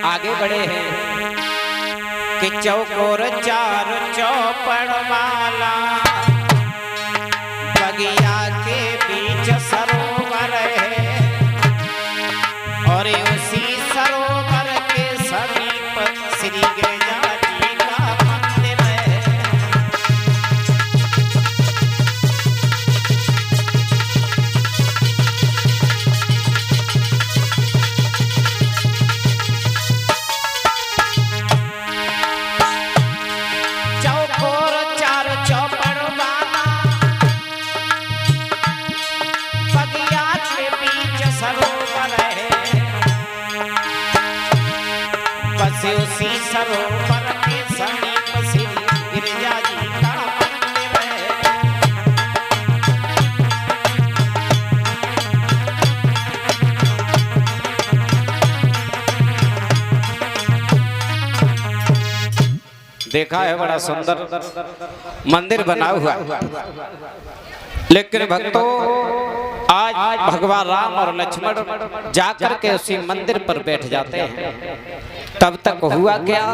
आगे बढ़े हैं कि चौकोर चार चौपड़ वाला बगिया के बीच सरोवर है और उसी सरोवर के समीप श्री गिरिजा जी का मंदिर है। चौकोर चार चौपड़ वाला बगिया के बीच सरोवर है, बस उसी सरोवर के समीप श्री गिरिजा जी का मंदिर है। देखा है बड़ा सुंदर मंदिर बना हुआ, लेकिन भक्तों आज भगवान राम और लक्ष्मण जाकर के उसी मंदिर पर बैठ जाते हैं। तब तक हुआ क्या,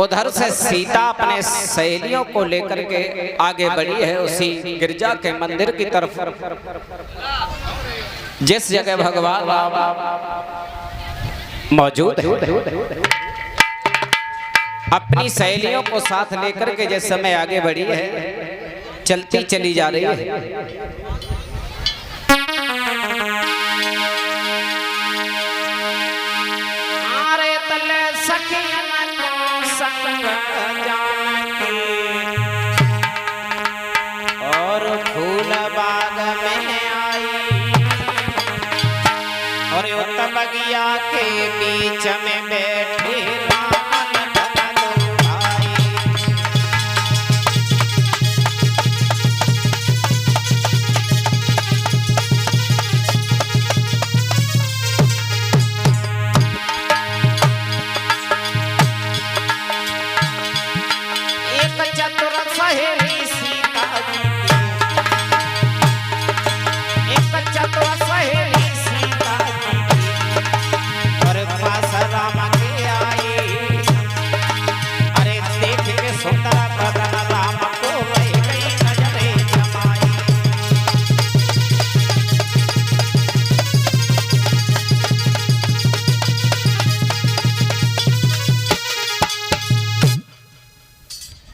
उधर से सीता अपने सहेलियों को लेकर के आगे बढ़ी है उसी गिरजा के मंदिर की तरफ, जिस जगह भगवान राम मौजूद है। अपनी सहेलियों को साथ लेकर के जिस समय आगे बढ़ी है, चलती चली जा रही है। आरे तले सखियन को संग जानकी और फूल बाग में आई और उत बगिया के बीच में बैठी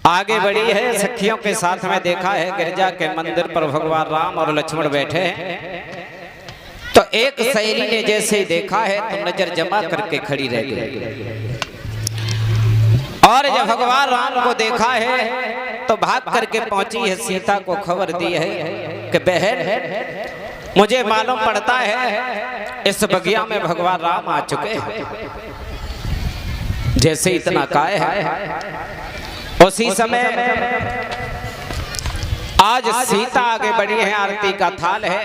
आगे बढ़ी है। सखियों के साथ में देखा है गिरजा के मंदिर पर भगवान राम और लक्ष्मण बैठे हैं, तो एक सहेली ने जैसे ही देखा है तो नजर जमा करके खड़ी रह गई और जब भगवान राम को देखा है तो भाग करके पहुंची है, सीता को खबर दी है कि बहन मुझे मालूम पड़ता है इस बगिया में भगवान राम आ चुके हैं। जैसे इतना काय है उसी समय आज सीता आगे बढ़ी है, आरती का थाल है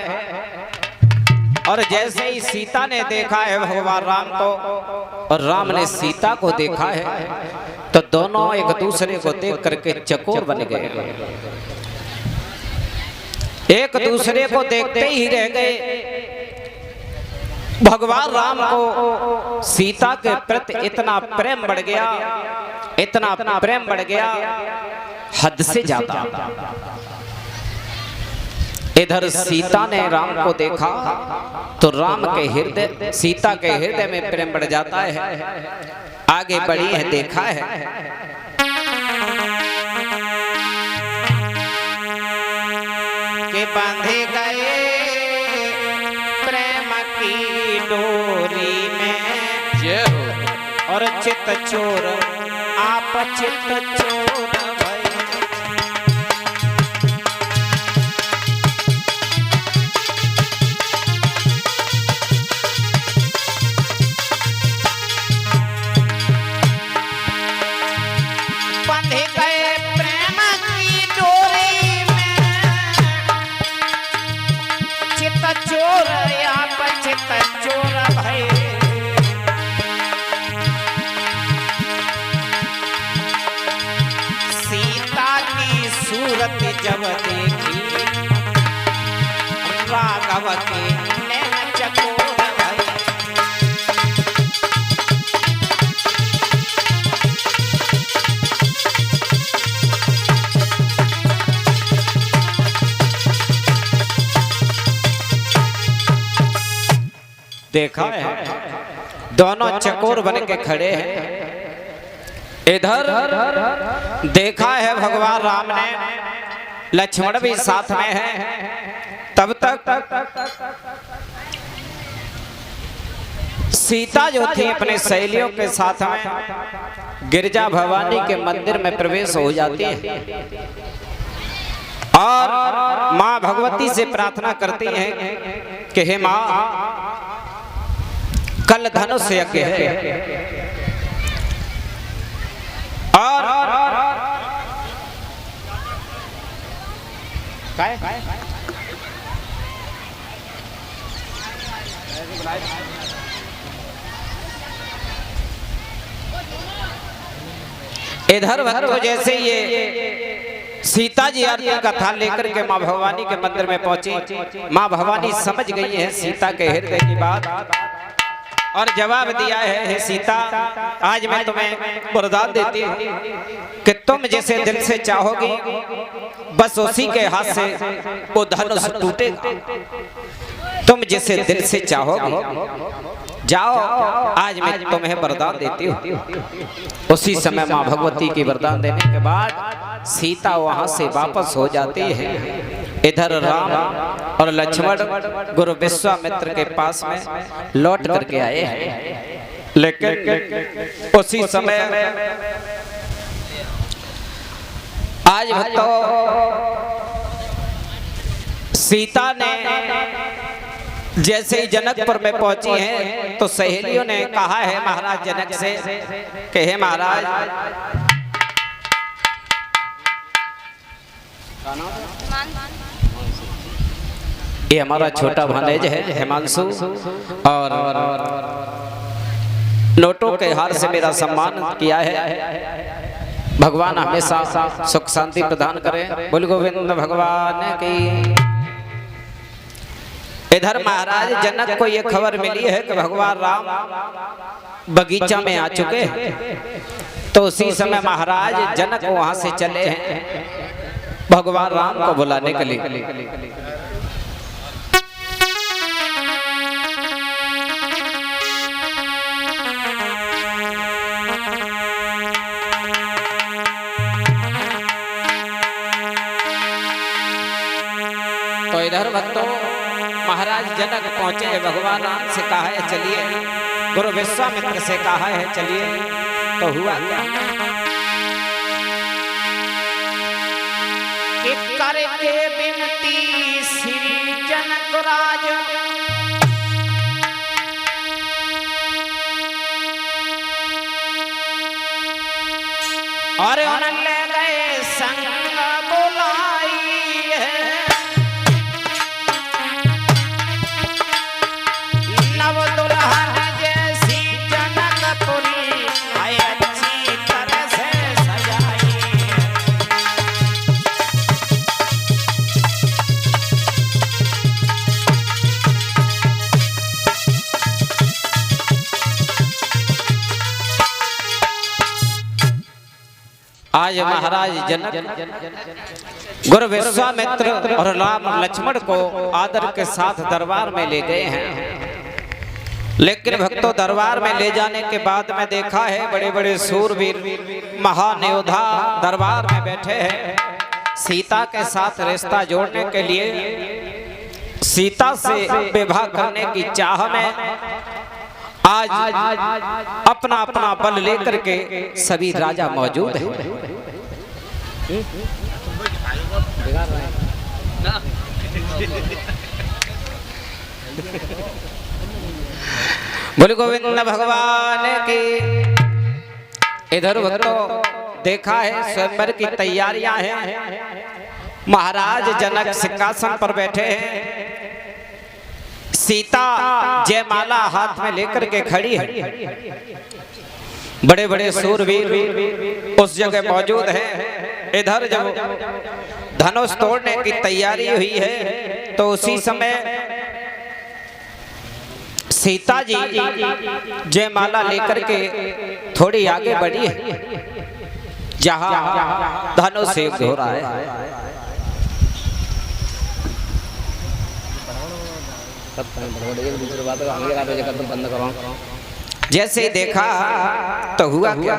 और जैसे ही सीता ने देखा है भगवान राम को और राम ने सीता को देखा है तो दोनों एक दूसरे को देख करके चकोर बन गए, एक दूसरे को देखते ही रह गए। भगवान राम को सीता के प्रति इतना प्रेम बढ़ गया, इतना प्रेम बढ़ गया हद से ज्यादा। इधर सीता ने राम को देखा तो राम के हृदय, सीता के हृदय में प्रेम बढ़ जाता है। आगे बढ़ी है, देखा है कि बांधे गए प्रेम की डोरी में और चित चोर आप चित चोर बंधे गए प्रेम की डोरी में चित चोर आप चित चोर भय। देखा है दोनों चकोर बन के खड़े हैं। इधर देखा है भगवान राम ने, लक्ष्मण भी साथ में है। तब तक सीता जो थी अपने सहेलियों के साथ में गिरजा भवानी के मंदिर में प्रवेश हो जाती है और मां भगवती से प्रार्थना करती हैं कि हे मां, कल धनुष यज्ञ है और इधर भक्तों जैसे ये सीता जी आरती कथा लेकर के मां भवानी के मंदिर में पहुंची, मां भवानी समझ गई है सीता के हृदय की बात और जवाब दिया है, हे सीता, आज मैं तुम्हें वरदान देती हूँ कि तुम जैसे दिल से चाहोगी बस उसी के हाथ से वो धनुष टूटेगा। तुम जैसे दिल से चाहोगी जाओ, आज मैं तुम्हें वरदान देती हूँ। उसी समय मां भगवती की वरदान देने के बाद सीता वहां से वापस हो जाती है। इधर राम और लक्ष्मण गुरु विश्वामित्र के पास में लौट करके आए हैं, लेकिन उसी समय आज भक्तों सीता ने जैसे ही जनकपुर में पहुंची हैं तो सहेलियों ने कहा है महाराज जनक से कि हे महाराज, ये हमारा छोटा भानेज है हिमांशु और नोटों के हार से मेरा सम्मान किया है। भगवान हमेशा सुख शांति प्रदान करें। बोल गोविंद भगवान की। इधर महाराज जनक को ये खबर मिली है कि भगवान राम बगीचा में आ चुके हैं, तो उसी समय महाराज जनक वहां से चले हैं भगवान राम को बुलाने के लिए। तो इधर भक्तों महाराज जनक पहुंचे, भगवान राम से कहा है चलिए, गुरु विश्वामित्र से कहा है चलिए, तो हुआ क्या कि करके विनती श्री जनक राज और ले गए संग बुलाई है, आज महाराज जनक गुरु विश्वामित्र और राम लक्ष्मण को आदर के साथ दरबार में ले गए हैं। लेकिन भक्तों दरबार में ले जाने के बाद में देखा है बड़े बड़े सूरवीर महान योद्धा दरबार में बैठे हैं। सीता के साथ रिश्ता जोड़ने के लिए, सीता से विवाह करने की चाह में आज अपना अपना बल लेकर के सभी राजा मौजूद हैं। बोले गोविंद भगवान की। इधर भक्तों देखा है स्वयंवर की तैयारियां हैं। महाराज जनक सिंहासन पर बैठे हैं, सीता जयमाला हाथ में लेकर के खड़ी है। बड़े बड़े सूरवीर उस जगह मौजूद हैं। इधर जब धनुष तोड़ने की तैयारी हुई है तो उसी समय सीता जी जयमाला लेकर के थोड़ी आगे बढ़ी है, जहां धनुष से हो रहा है। जैसे ही देखा तो हुआ क्या,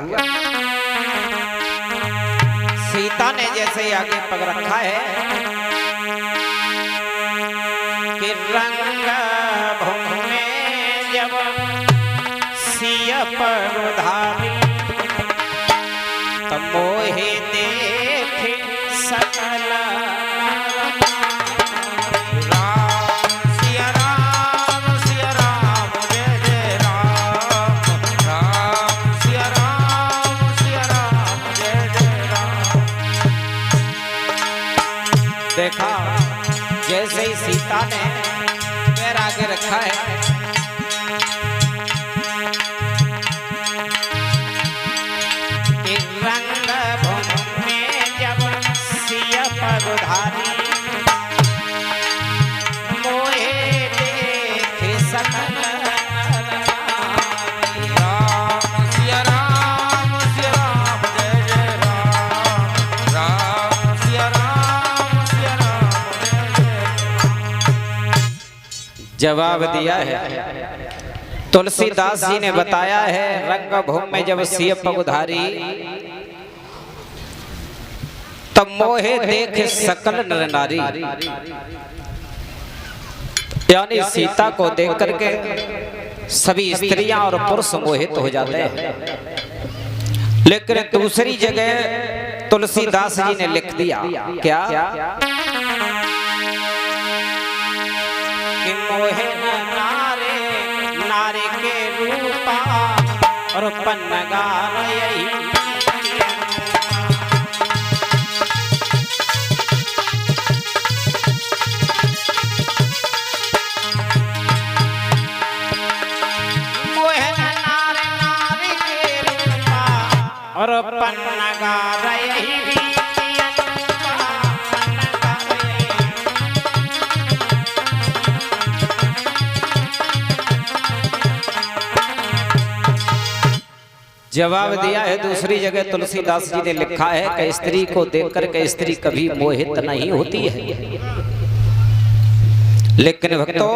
सीता ने जैसे ही आगे पग रखा है कि रंग भूमि जब सिया पग धारी तब मोहे देखे सकल देखा जैसे ही सीता ने पैर आगे रखा है कि रंग भूमि में जब सिया पग धारी मोहे देखे सकल जवाब दिया है तुलसीदास जी ने बताया है रंग भूमि में जब सिय पगुधारी तब मोहे देख सकल नर नारी, यानी सीता को देख करके सभी स्त्रियां और पुरुष मोहित हो जाते हैं। लेकिन दूसरी जगह तुलसीदास जी ने लिख दिया क्या कि मोहे नारे नारे के रूपा और पन्नगार यही मोहे नारे नारे के रूपा और पन्नगार यही जवाब दिया है दूसरी जगह तुलसीदास जी ने लिखा है कि स्त्री को देखकर के स्त्री कभी मोहित नहीं होती है। लेकिन भक्तों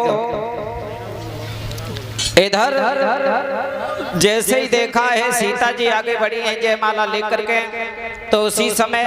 इधर जैसे ही देखा है सीता जी आगे बढ़ी है जयमाला लेकर के, तो उसी समय